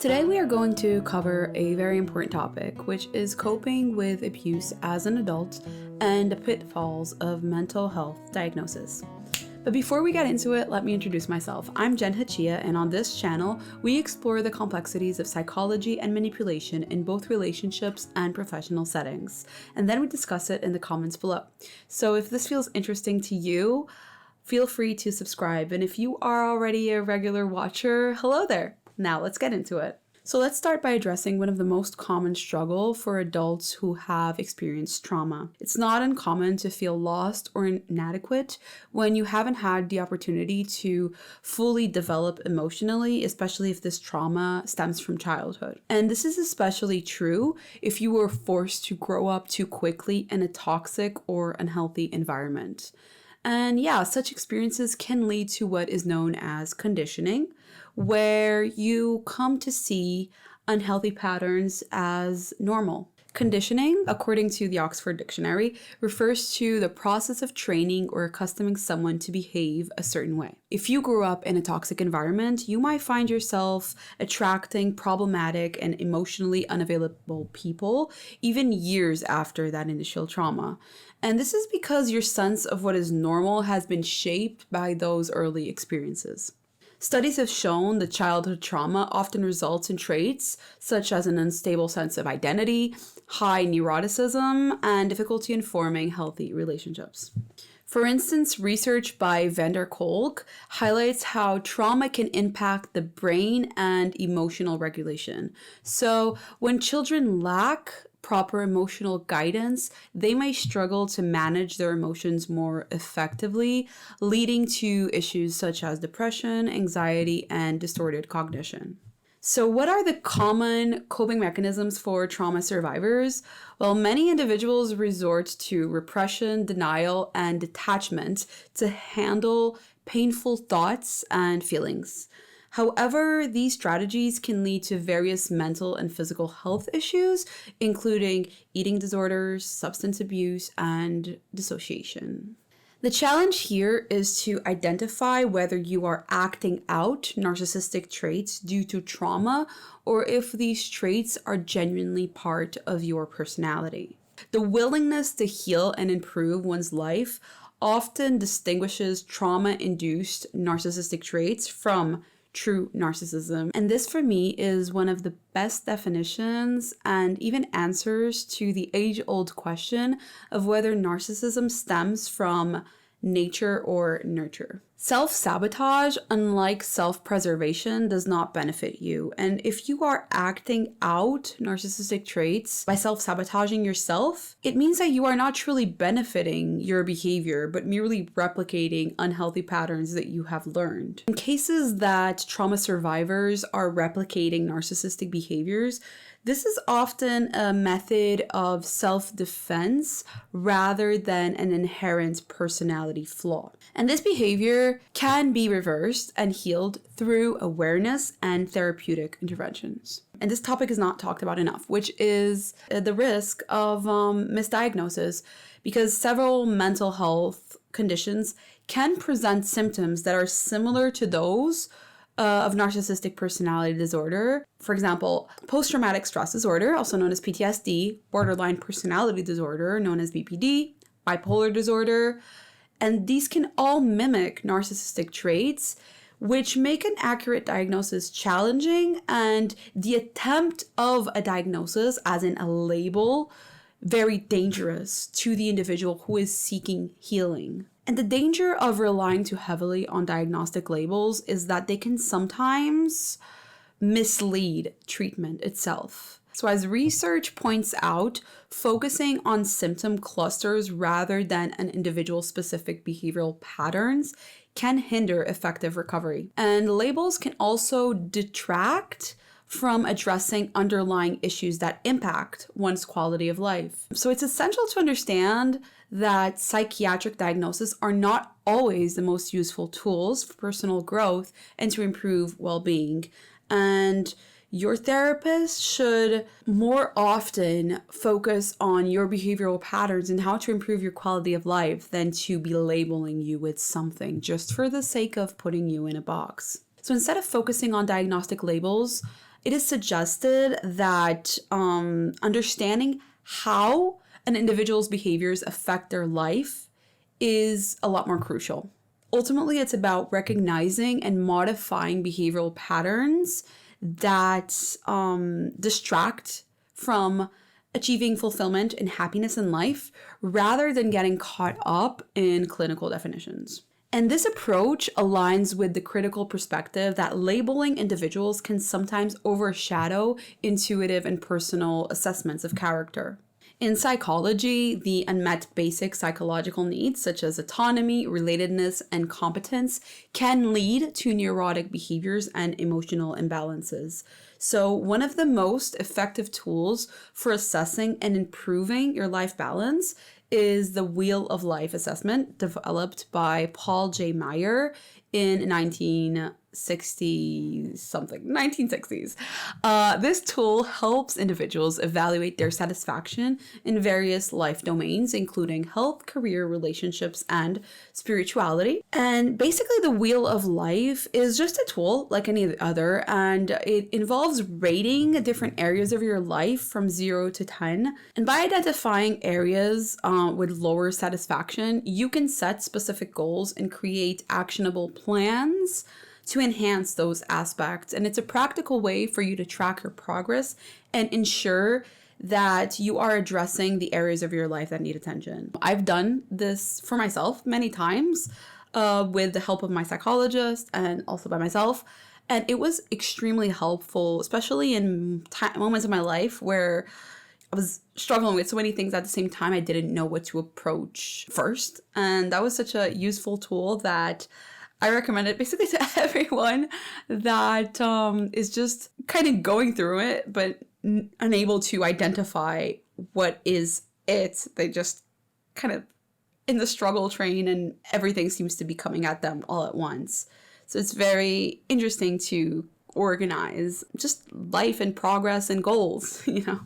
Today we are going to cover a very important topic, which is coping with abuse as an adult and the pitfalls of mental health diagnosis. But before we get into it, let me introduce myself. I'm Jen Hachia, and on this channel, we explore the complexities of psychology and manipulation in both relationships and professional settings. And then we discuss it in the comments below. So if this feels interesting to you, feel free to subscribe. And if you are already a regular watcher, hello there. Now let's get into it. So let's start by addressing one of the most common struggle for adults who have experienced trauma. It's not uncommon to feel lost or inadequate when you haven't had the opportunity to fully develop emotionally, especially if this trauma stems from childhood. And this is especially true if you were forced to grow up too quickly in a toxic or unhealthy environment. And yeah, such experiences can lead to what is known as conditioning, where you come to see unhealthy patterns as normal. Conditioning, according to the Oxford Dictionary, refers to the process of training or accustoming someone to behave a certain way. If you grew up in a toxic environment, you might find yourself attracting problematic and emotionally unavailable people even years after that initial trauma. And this is because your sense of what is normal has been shaped by those early experiences. Studies have shown that childhood trauma often results in traits such as an unstable sense of identity, high neuroticism, and difficulty in forming healthy relationships. For instance, research by van der Kolk highlights how trauma can impact the brain and emotional regulation. So when children lack proper emotional guidance, they may struggle to manage their emotions more effectively, leading to issues such as depression, anxiety, and distorted cognition. So what are the common coping mechanisms for trauma survivors? Well, many individuals resort to repression, denial, and detachment to handle painful thoughts and feelings. However, these strategies can lead to various mental and physical health issues, including eating disorders, substance abuse, and dissociation. The challenge here is to identify whether you are acting out narcissistic traits due to trauma or if these traits are genuinely part of your personality. The willingness to heal and improve one's life often distinguishes trauma-induced narcissistic traits from true narcissism. And this for me is one of the best definitions and even answers to the age-old question of whether narcissism stems from nature or nurture. Self-sabotage, unlike self-preservation, does not benefit you. And if you are acting out narcissistic traits by self-sabotaging yourself, it means that you are not truly benefiting your behavior, but merely replicating unhealthy patterns that you have learned. In cases that trauma survivors are replicating narcissistic behaviors, this is often a method of self-defense rather than an inherent personality flaw. And this behavior can be reversed and healed through awareness and therapeutic interventions. And this topic is not talked about enough, which is the risk of misdiagnosis, because several mental health conditions can present symptoms that are similar to those of narcissistic personality disorder. For example, post-traumatic stress disorder, also known as PTSD, borderline personality disorder, known as BPD, bipolar disorder, and these can all mimic narcissistic traits, which make an accurate diagnosis challenging and the attempt of a diagnosis, as in a label, very dangerous to the individual who is seeking healing. And the danger of relying too heavily on diagnostic labels is that they can sometimes mislead treatment itself. So as research points out, focusing on symptom clusters rather than an individual specific behavioral patterns can hinder effective recovery. And labels can also detract from addressing underlying issues that impact one's quality of life. So it's essential to understand that psychiatric diagnoses are not always the most useful tools for personal growth and to improve well-being. And your therapist should more often focus on your behavioral patterns and how to improve your quality of life than to be labeling you with something just for the sake of putting you in a box. So instead of focusing on diagnostic labels, it is suggested that understanding how an individual's behaviors affect their life is a lot more crucial. Ultimately, it's about recognizing and modifying behavioral patterns that distract from achieving fulfillment and happiness in life rather than getting caught up in clinical definitions. And this approach aligns with the critical perspective that labeling individuals can sometimes overshadow intuitive and personal assessments of character. In psychology, the unmet basic psychological needs such as autonomy, relatedness, and competence can lead to neurotic behaviors and emotional imbalances. So one of the most effective tools for assessing and improving your life balance is the Wheel of Life assessment developed by Paul J. Meyer in 1960s. This tool helps individuals evaluate their satisfaction in various life domains, including health, career, relationships, and spirituality. And basically, the Wheel of Life is just a tool like any other, and it involves rating different areas of your life from 0 to 10. And by identifying areas with lower satisfaction, you can set specific goals and create actionable plans to enhance those aspects. And it's a practical way for you to track your progress and ensure that you are addressing the areas of your life that need attention. I've done this for myself many times with the help of my psychologist and also by myself. And it was extremely helpful, especially in moments of my life where I was struggling with so many things at the same time. I didn't know what to approach first. And that was such a useful tool that I recommend it basically to everyone that is just kind of going through it, but unable to identify what is it. They just kind of in the struggle train and everything seems to be coming at them all at once. So it's very interesting to organize just life and progress and goals, you know.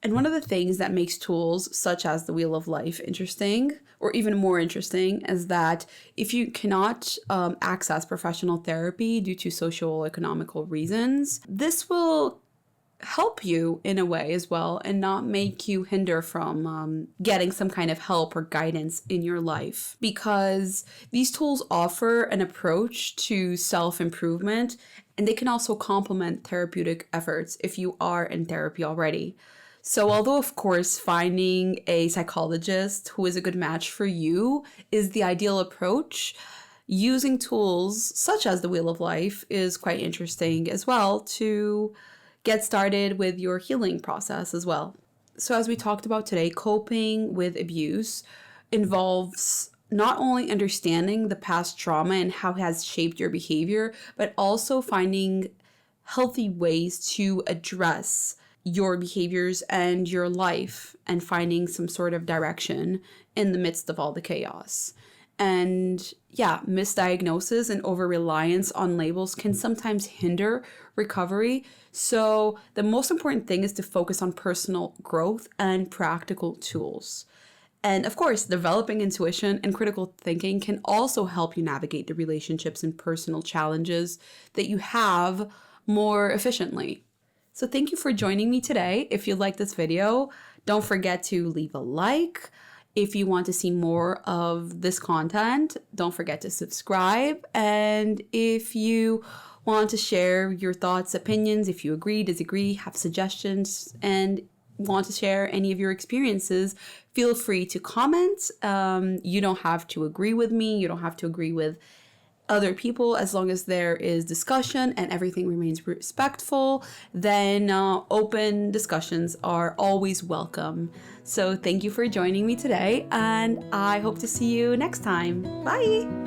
And one of the things that makes tools such as the Wheel of Life interesting, or even more interesting, is that if you cannot access professional therapy due to socio-economical reasons, this will help you in a way as well and not make you hinder from getting some kind of help or guidance in your life, because these tools offer an approach to self-improvement and they can also complement therapeutic efforts if you are in therapy already. So although, of course, finding a psychologist who is a good match for you is the ideal approach, using tools such as the Wheel of Life is quite interesting as well to get started with your healing process as well. So as we talked about today, coping with abuse involves not only understanding the past trauma and how it has shaped your behavior, but also finding healthy ways to address your behaviors and your life and finding some sort of direction in the midst of all the chaos. And yeah, misdiagnosis and over-reliance on labels can sometimes hinder recovery. So the most important thing is to focus on personal growth and practical tools. And of course, developing intuition and critical thinking can also help you navigate the relationships and personal challenges that you have more efficiently. So thank you for joining me today. If you like this video, don't forget to leave a like. If you want to see more of this content, don't forget to subscribe. And if you want to share your thoughts, opinions, if you agree, disagree, have suggestions, and want to share any of your experiences, feel free to comment. You don't have to agree with me. You don't have to agree with other people. As long as there is discussion and everything remains respectful, then open discussions are always welcome. So thank you for joining me today, and I hope to see you next time. Bye!